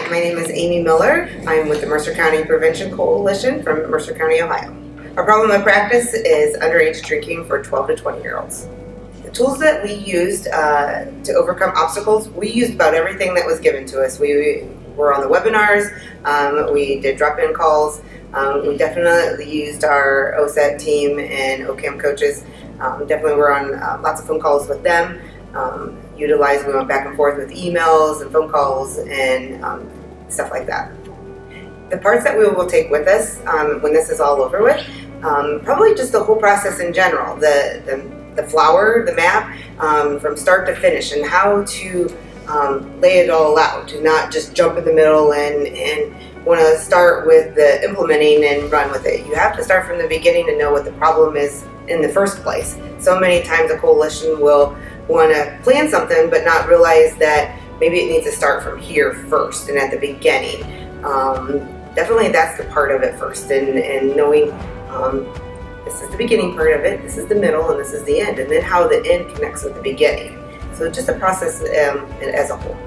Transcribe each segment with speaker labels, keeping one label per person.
Speaker 1: My name is Amy Miller. I'm with the Mercer County Prevention Coalition from Mercer County, Ohio. Our problem of practice is underage drinking for 12 to 20-year-olds. The tools that we used to overcome obstacles, we used about everything that was given to us. We were on the webinars, we did drop-in calls, we definitely used our OSET team and OCAM coaches. Definitely were on lots of phone calls with them. We went back and forth with emails and phone calls and stuff like that. The parts that we will take with us when this is all over with, probably just the whole process in general, the flower, the map, from start to finish, and how to lay it all out, to not just jump in the middle and want to start with the implementing and run with it. You have to start from the beginning to know what the problem is in the first place. So many times a coalition will want to plan something but not realize that maybe it needs to start from here first and at the beginning. Definitely that's the part of it first, and knowing this is the beginning part of it, this is the middle, and this is the end, and then how the end connects with the beginning. So just a process as a whole.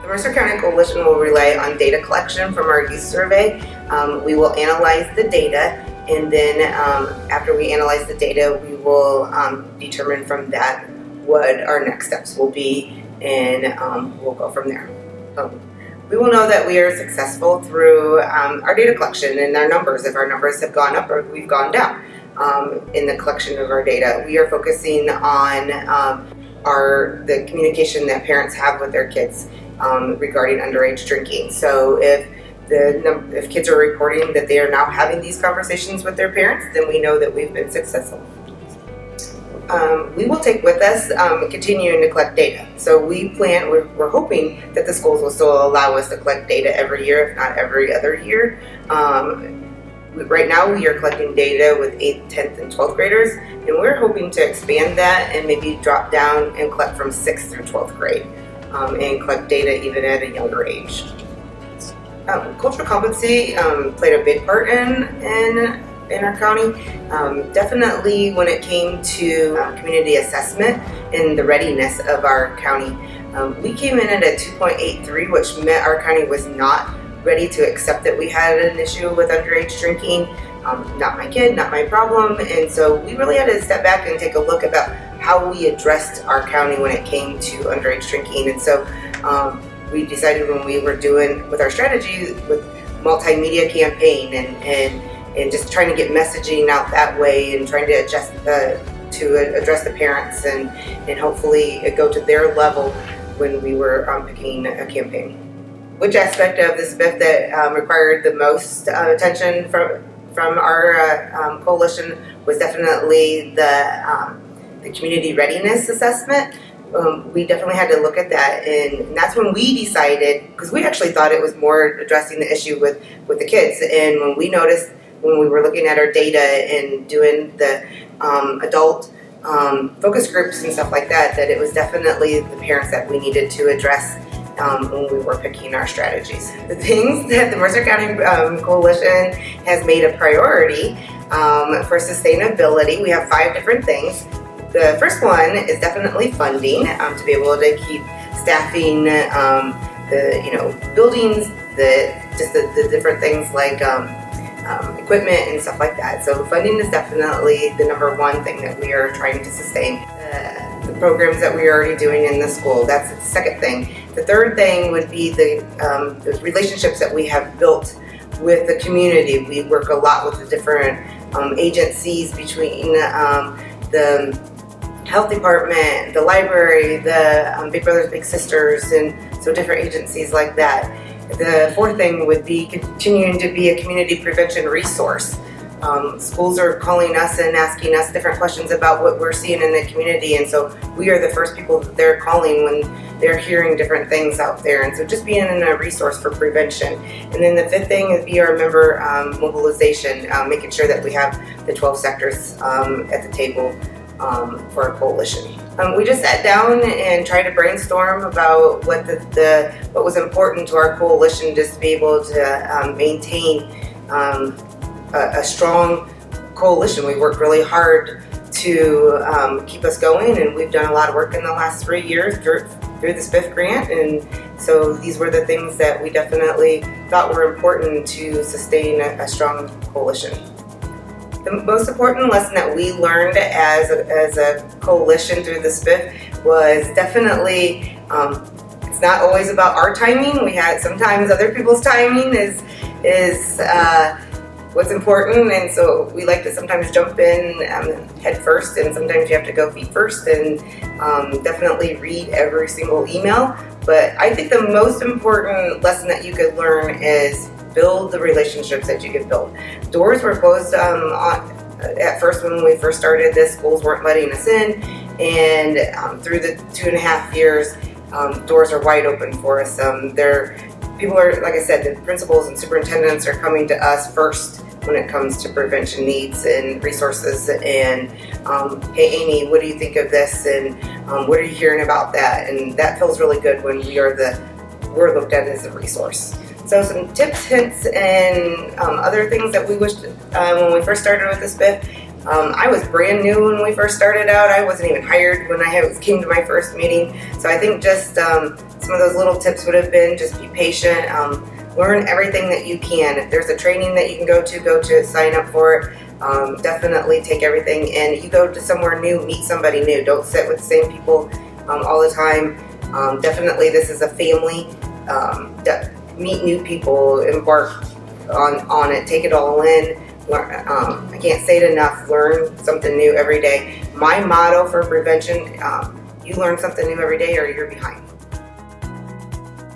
Speaker 1: The Mercer County Coalition will rely on data collection from our youth survey. We will analyze the data, and then after we analyze the data, we will determine from that what our next steps will be, and we'll go from there. We will know that we are successful through our data collection and our numbers, if our numbers have gone up or we've gone down in the collection of our data. We are focusing on the communication that parents have with their kids regarding underage drinking. So if kids are reporting that they are now having these conversations with their parents, then we know that we've been successful. We will take with us continuing to collect data. So we're hoping that the schools will still allow us to collect data every year, if not every other year. Right now we are collecting data with 8th, 10th, and 12th graders, and we're hoping to expand that and maybe drop down and collect from 6th through 12th grade and collect data even at a younger age. Cultural competency played a big part in our county. Definitely when it came to community assessment and the readiness of our county. We came in at a 2.83, which meant our county was not ready to accept that we had an issue with underage drinking. Not my kid, not my problem. And so we really had to step back and take a look about how we addressed our county when it came to underage drinking. And so we decided when we were doing with our strategy with multimedia campaign and just trying to get messaging out that way and trying to adjust to address the parents and hopefully go to their level when we were picking a campaign. Which aspect of the SPF that required the most attention from our coalition was definitely the community readiness assessment. We definitely had to look at that, and that's when we decided, because we actually thought it was more addressing the issue with the kids, and when we noticed when we were looking at our data and doing the adult focus groups and stuff like that, that it was definitely the parents that we needed to address when we were picking our strategies. The things that the Mercer County Coalition has made a priority for sustainability, we have 5 different things. The first one is definitely funding to be able to keep staffing the buildings, the different things like equipment and stuff like that. So funding is definitely the number one thing that we are trying to sustain. The programs that we are already doing in the school, that's the second thing. The third thing would be the relationships that we have built with the community. We work a lot with the different agencies between the health department, the library, the Big Brothers Big Sisters, and so different agencies like that. The fourth thing would be continuing to be a community prevention resource. Schools are calling us and asking us different questions about what we're seeing in the community, and so we are the first people that they're calling when they're hearing different things out there, and so just being a resource for prevention. And then the fifth thing is be our member mobilization, making sure that we have the 12 sectors at the table for our coalition. We just sat down and tried to brainstorm about what what was important to our coalition, just to be able to maintain a strong coalition. We worked really hard to keep us going, and we've done a lot of work in the last 3 years, through the SPF grant, and so these were the things that we definitely thought were important to sustain a strong coalition. The most important lesson that we learned as a coalition through the SPF was definitely it's not always about our timing. We had sometimes other people's timing is what's important, and so we like to sometimes jump in head first, and sometimes you have to go feet first, and definitely read every single email. But I think the most important lesson that you could learn is build the relationships that you could build. Doors were closed at first when we first started this. Schools weren't letting us in, and through the 2.5 years, doors are wide open for us. People are, like I said, the principals and superintendents are coming to us first when it comes to prevention needs and resources, and hey Amy, what do you think of this, and what are you hearing about that? And that feels really good when we're looked at as a resource. So some tips, hints, and other things that we wished when we first started with this SPF. I was brand new when we first started out. I wasn't even hired when I came to my first meeting. So I think just some of those little tips would have been just be patient, learn everything that you can. If there's a training that you can go to it, sign up for it. Definitely take everything, and you go to somewhere new, meet somebody new. Don't sit with the same people all the time. Definitely this is a family. Meet new people, embark on it, take it all in. I can't say it enough, learn something new every day. My motto for prevention, you learn something new every day or you're behind.